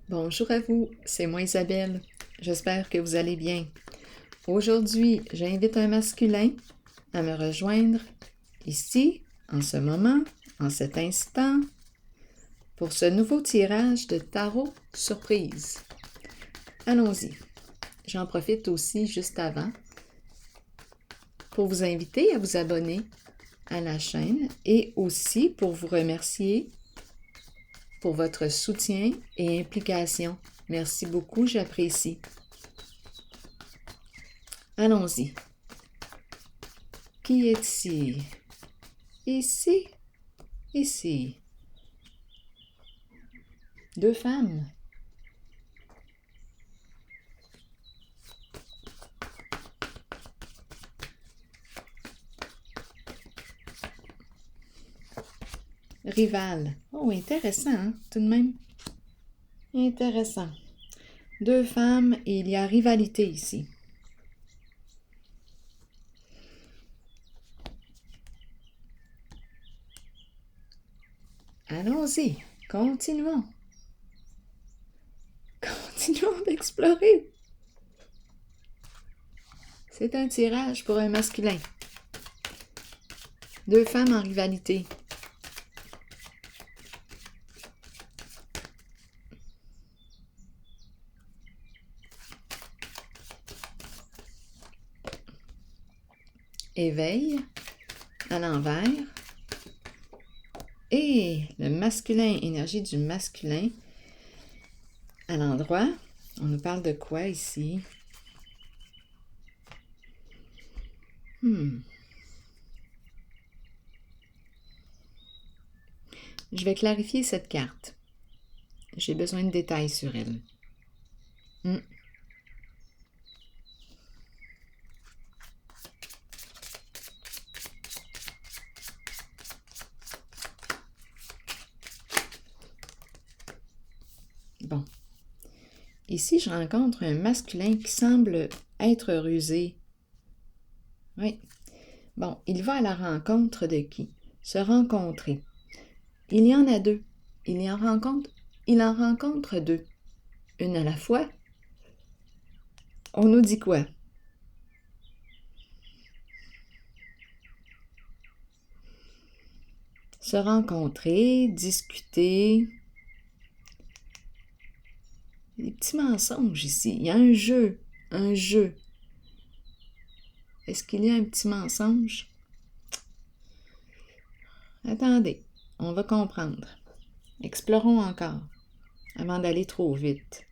Bonjour à vous, c'est moi Isabelle. J'espère que vous allez bien. Aujourd'hui, j'invite un masculin à me rejoindre ici, en ce moment, en cet instant, pour ce nouveau tirage de tarot surprise. Allons-y. J'en profite aussi juste avant pour vous inviter à vous abonner à la chaîne et aussi pour vous remercier pour votre soutien et implication. Merci beaucoup, j'apprécie. Allons-y. Qui est ici? Ici? Ici. Deux femmes. Rival. Oh, intéressant, hein, tout de même. Intéressant. Deux femmes et il y a rivalité ici. Allons-y, continuons. Continuons d'explorer. C'est un tirage pour un masculin. Deux femmes en rivalité. Éveil à l'envers. Et le masculin, énergie du masculin à l'endroit. On nous parle de quoi ici? Je vais clarifier cette carte. J'ai besoin de détails sur elle. Bon. Ici, je rencontre un masculin qui semble être rusé. Oui. Bon, il va à la rencontre de qui? Se rencontrer. Il y en a deux. Il en rencontre deux. Une à la fois. On nous dit quoi? Se rencontrer, discuter. Des petits mensonges ici. Il y a un jeu. Un jeu. Est-ce qu'il y a un petit mensonge? Attendez, on va comprendre. Explorons encore, avant d'aller trop vite.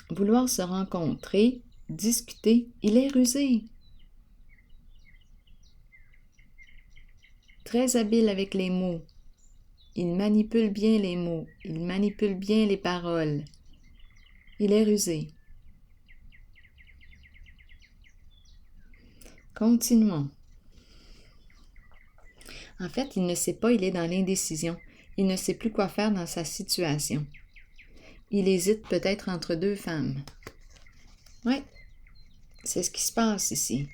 Vouloir se rencontrer, discuter, il est rusé. Très habile avec les mots. Il manipule bien les mots, il manipule bien les paroles. Il est rusé. Continuons. En fait, il ne sait pas, il est dans l'indécision. Il ne sait plus quoi faire dans sa situation. Il hésite peut-être entre deux femmes. Oui, c'est ce qui se passe ici.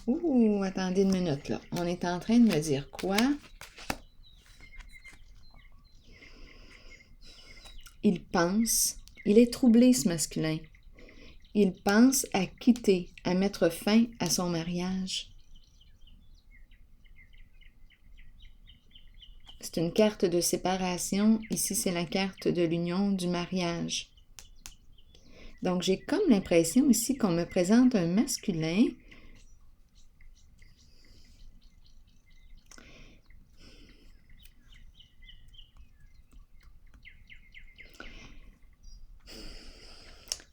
Ouh, attendez une minute, là. On est en train de me dire quoi? Il pense, il est troublé, ce masculin. Il pense à quitter, à mettre fin à son mariage. C'est une carte de séparation. Ici, c'est la carte de l'union, du mariage. Donc, j'ai comme l'impression ici qu'on me présente un masculin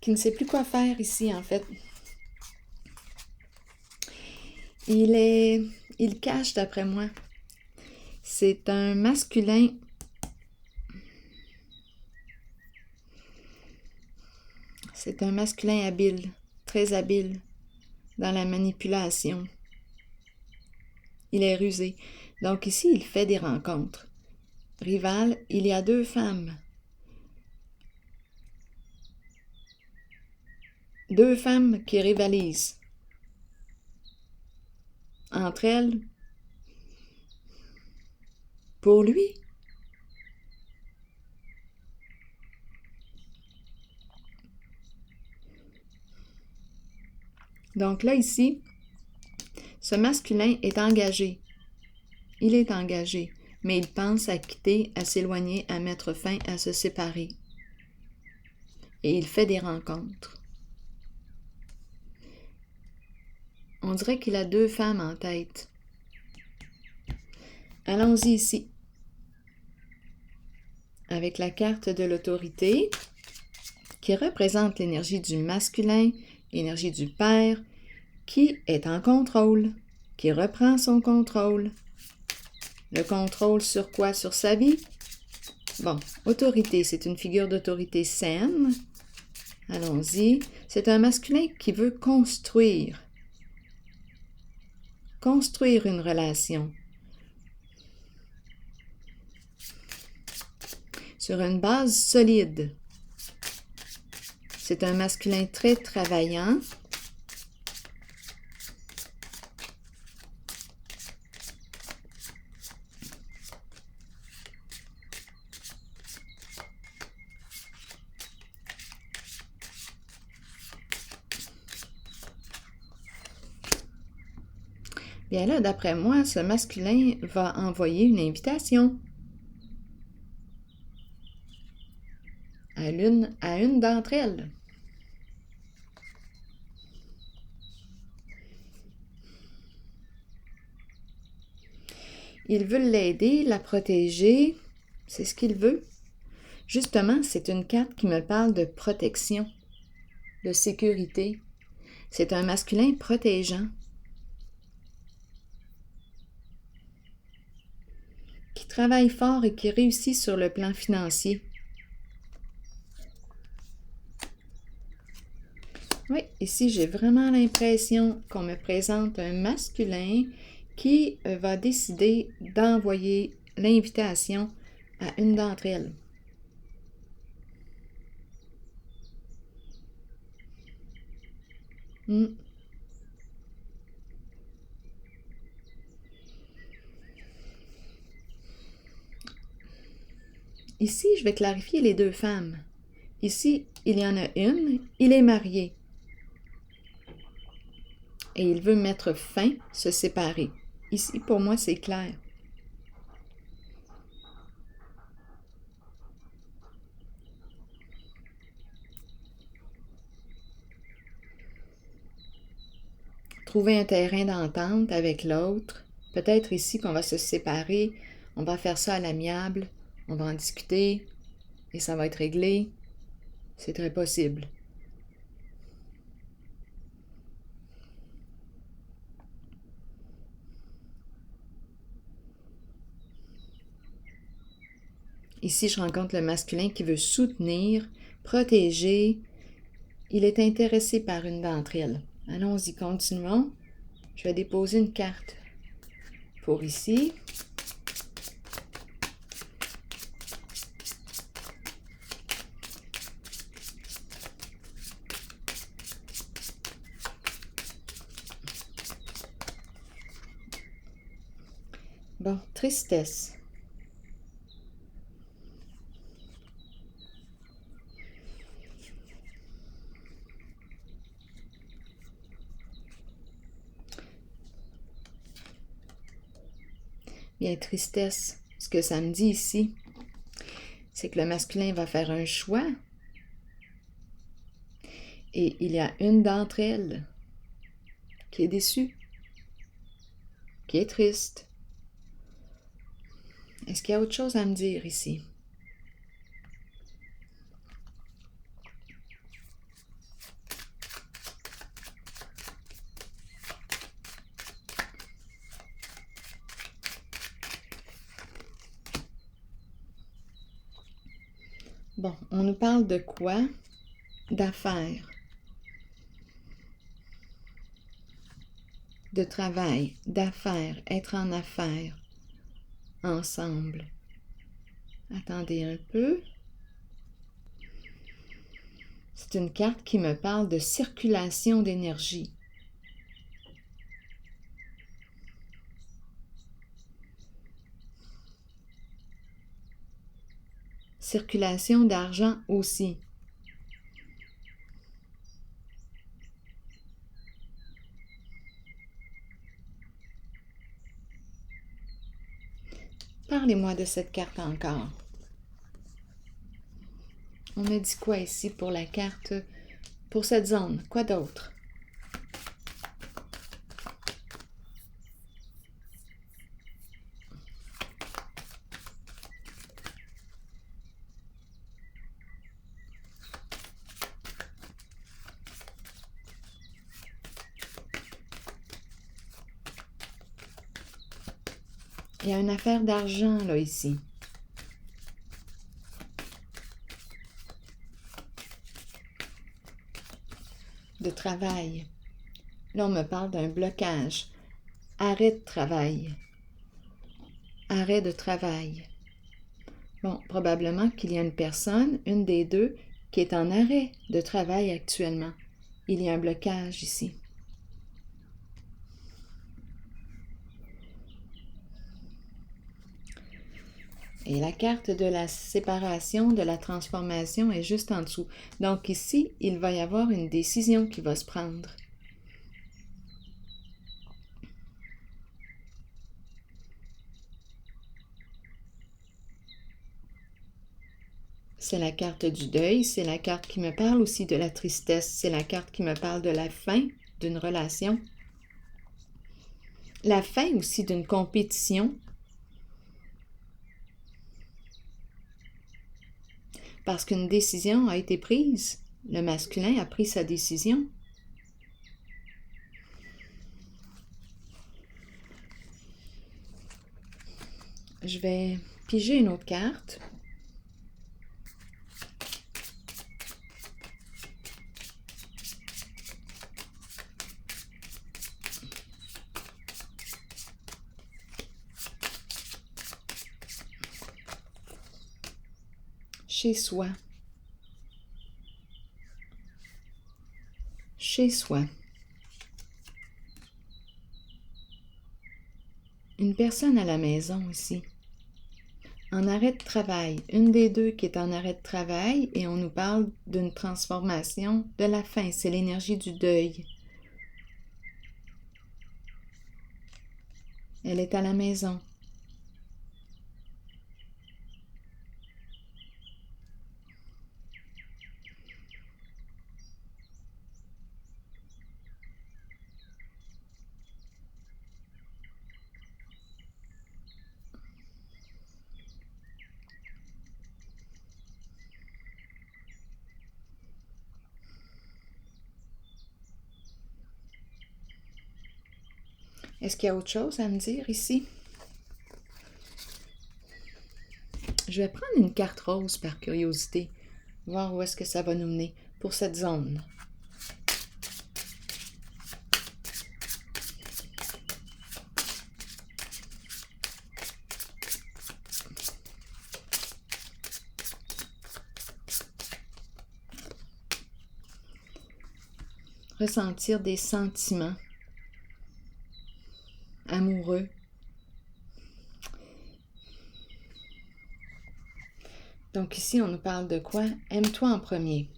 qui ne sait plus quoi faire ici, en fait. Il cache, d'après moi. C'est un masculin habile, très habile dans la manipulation. Il est rusé. Donc ici, il fait des rencontres. Rival, il y a deux femmes. Deux femmes qui rivalisent. Entre elles, pour lui, Donc là, ici, ce masculin est engagé. Il est engagé, mais il pense à quitter, à s'éloigner, à mettre fin, à se séparer. Et il fait des rencontres. On dirait qu'il a 2 femmes en tête. Allons-y ici. Avec la carte de l'autorité, qui représente l'énergie du masculin, l'énergie du père, qui est en contrôle, qui reprend son contrôle. Le contrôle sur quoi? Sur sa vie? Bon, autorité, c'est une figure d'autorité saine. Allons-y. C'est un masculin qui veut construire. Construire une relation. Sur une base solide. C'est un masculin très travaillant. Bien là, d'après moi, ce masculin va envoyer une invitation à une d'entre elles. Il veut l'aider, la protéger, c'est ce qu'il veut. Justement, c'est une carte qui me parle de protection, de sécurité. C'est un masculin protégeant, qui travaille fort et qui réussit sur le plan financier. Oui, ici, j'ai vraiment l'impression qu'on me présente un masculin qui va décider d'envoyer l'invitation à une d'entre elles. Ici, je vais clarifier les 2 femmes. Ici, il y en a une, il est marié. Et il veut mettre fin, se séparer. Ici, pour moi, c'est clair. Trouver un terrain d'entente avec l'autre. Peut-être ici qu'on va se séparer, on va faire ça à l'amiable, on va en discuter et ça va être réglé. C'est très possible. Ici, je rencontre le masculin qui veut soutenir, protéger. Il est intéressé par une d'entre elles. Allons-y, continuons. Je vais déposer une carte pour ici. Bon, tristesse. Bien, tristesse. Ce que ça me dit ici, c'est que le masculin va faire un choix et il y a une d'entre elles qui est déçue, qui est triste. Est-ce qu'il y a autre chose à me dire ici? Bon, on nous parle de quoi? D'affaires, de travail, d'affaires, être en affaires, ensemble. Attendez un peu. C'est une carte qui me parle de circulation d'énergie. Circulation d'argent aussi. parlez-moi de cette carte encore. On me dit quoi ici pour la carte, pour cette zone? Quoi d'autre? Il y a une affaire d'argent, là, ici. De travail. Là, on me parle d'un blocage. Arrêt de travail. Arrêt de travail. Bon, probablement qu'il y a une personne, une des deux, qui est en arrêt de travail actuellement. Il y a un blocage ici. Et la carte de la séparation, de la transformation est juste en dessous. Donc ici, il va y avoir une décision qui va se prendre. C'est la carte du deuil, c'est la carte qui me parle aussi de la tristesse, c'est la carte qui me parle de la fin d'une relation. La fin aussi d'une compétition. Parce qu'une décision a été prise. Le masculin a pris sa décision. Je vais piger une autre carte. Chez soi. Chez soi. Une personne à la maison ici. En arrêt de travail. Une des deux qui est en arrêt de travail et on nous parle d'une transformation de la fin. C'est l'énergie du deuil. Elle est à la maison. Est-ce qu'il y a autre chose à me dire ici? Je vais prendre une carte rose par curiosité, voir où est-ce que ça va nous mener pour cette zone. Ressentir des sentiments amoureux. Donc ici, on nous parle de quoi? Aime-toi en premier.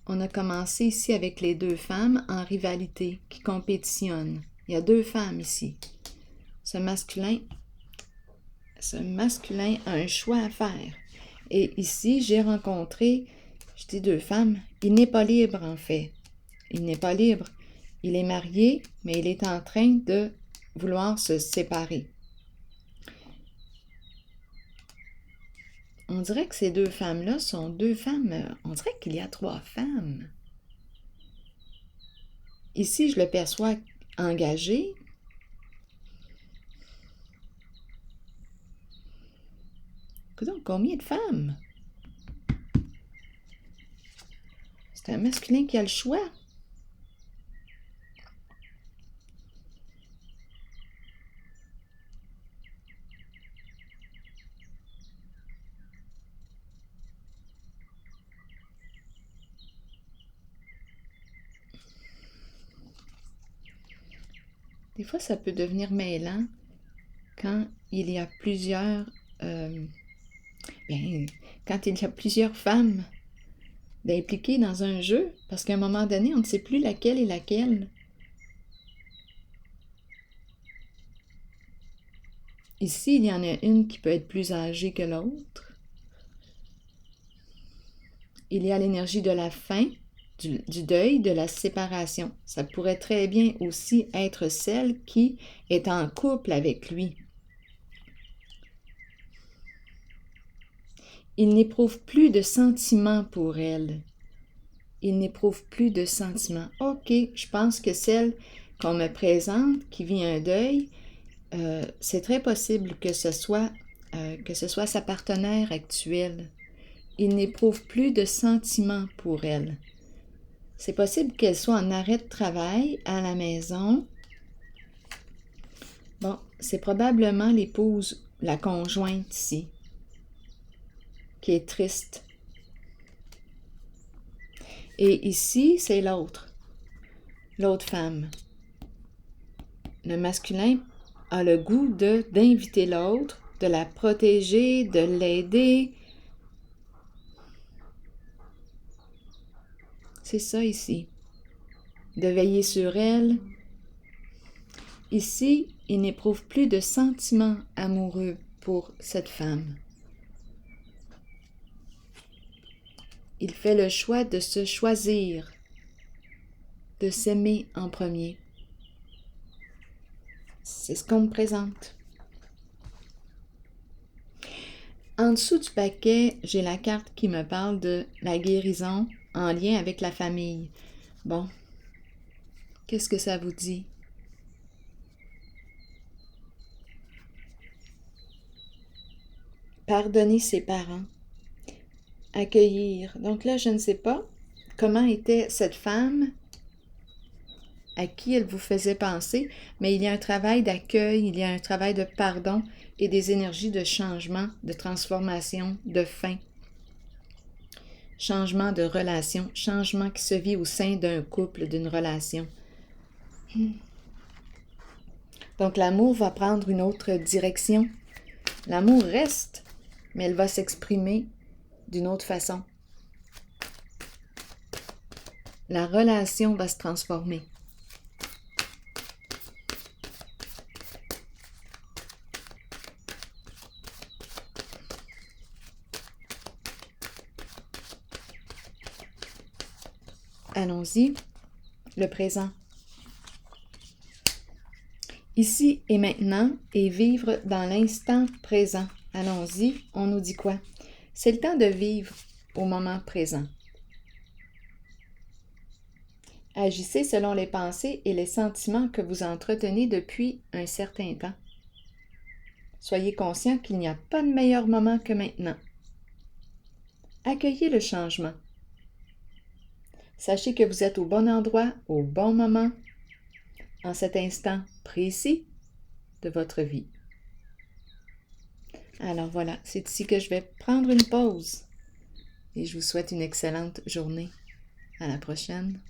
On a commencé ici avec les deux femmes en rivalité qui compétitionnent. Il y a deux femmes ici. Ce masculin a un choix à faire. Et ici, j'ai rencontré, je dis deux femmes, il n'est pas libre en fait. Il n'est pas libre. Il est marié, mais il est en train de vouloir se séparer. On dirait que ces deux femmes-là sont deux femmes, on dirait qu'il y a trois femmes. Ici, je le perçois engagé. Donc, combien de femmes? C'est un masculin qui a le choix. Des fois, ça peut devenir mêlant quand il y a plusieurs Bien, quand il y a plusieurs femmes d'impliquer dans un jeu, parce qu'à un moment donné, on ne sait plus laquelle est laquelle. Ici, il y en a une qui peut être plus âgée que l'autre. Il y a l'énergie de la fin, du deuil, de la séparation. Ça pourrait très bien aussi être celle qui est en couple avec lui. Il n'éprouve plus de sentiments pour elle. Il n'éprouve plus de sentiments. OK, je pense que celle qu'on me présente, qui vit un deuil, c'est très possible que ce soit sa partenaire actuelle. Il n'éprouve plus de sentiments pour elle. C'est possible qu'elle soit en arrêt de travail à la maison. Bon, c'est probablement l'épouse, la conjointe ici, qui est triste. Et ici, c'est l'autre femme. Le masculin a le goût d'inviter l'autre, de la protéger, de l'aider. C'est ça ici. De veiller sur elle. Ici, il n'éprouve plus de sentiments amoureux pour cette femme. Il fait le choix de se choisir, de s'aimer en premier. C'est ce qu'on me présente. En dessous du paquet, j'ai la carte qui me parle de la guérison en lien avec la famille. Bon, qu'est-ce que ça vous dit? Pardonner ses parents. Accueillir. Donc là, je ne sais pas comment était cette femme à qui elle vous faisait penser, mais il y a un travail d'accueil, il y a un travail de pardon et des énergies de changement, de transformation, de fin. Changement de relation, changement qui se vit au sein d'un couple, d'une relation. Donc l'amour va prendre une autre direction. L'amour reste, mais elle va s'exprimer d'une autre façon. La relation va se transformer. Allons-y, le présent. Ici et maintenant et vivre dans l'instant présent. Allons-y, on nous dit quoi? C'est le temps de vivre au moment présent. Agissez selon les pensées et les sentiments que vous entretenez depuis un certain temps. Soyez conscient qu'il n'y a pas de meilleur moment que maintenant. Accueillez le changement. Sachez que vous êtes au bon endroit, au bon moment, en cet instant précis de votre vie. Alors voilà, c'est ici que je vais prendre une pause et je vous souhaite une excellente journée. À la prochaine.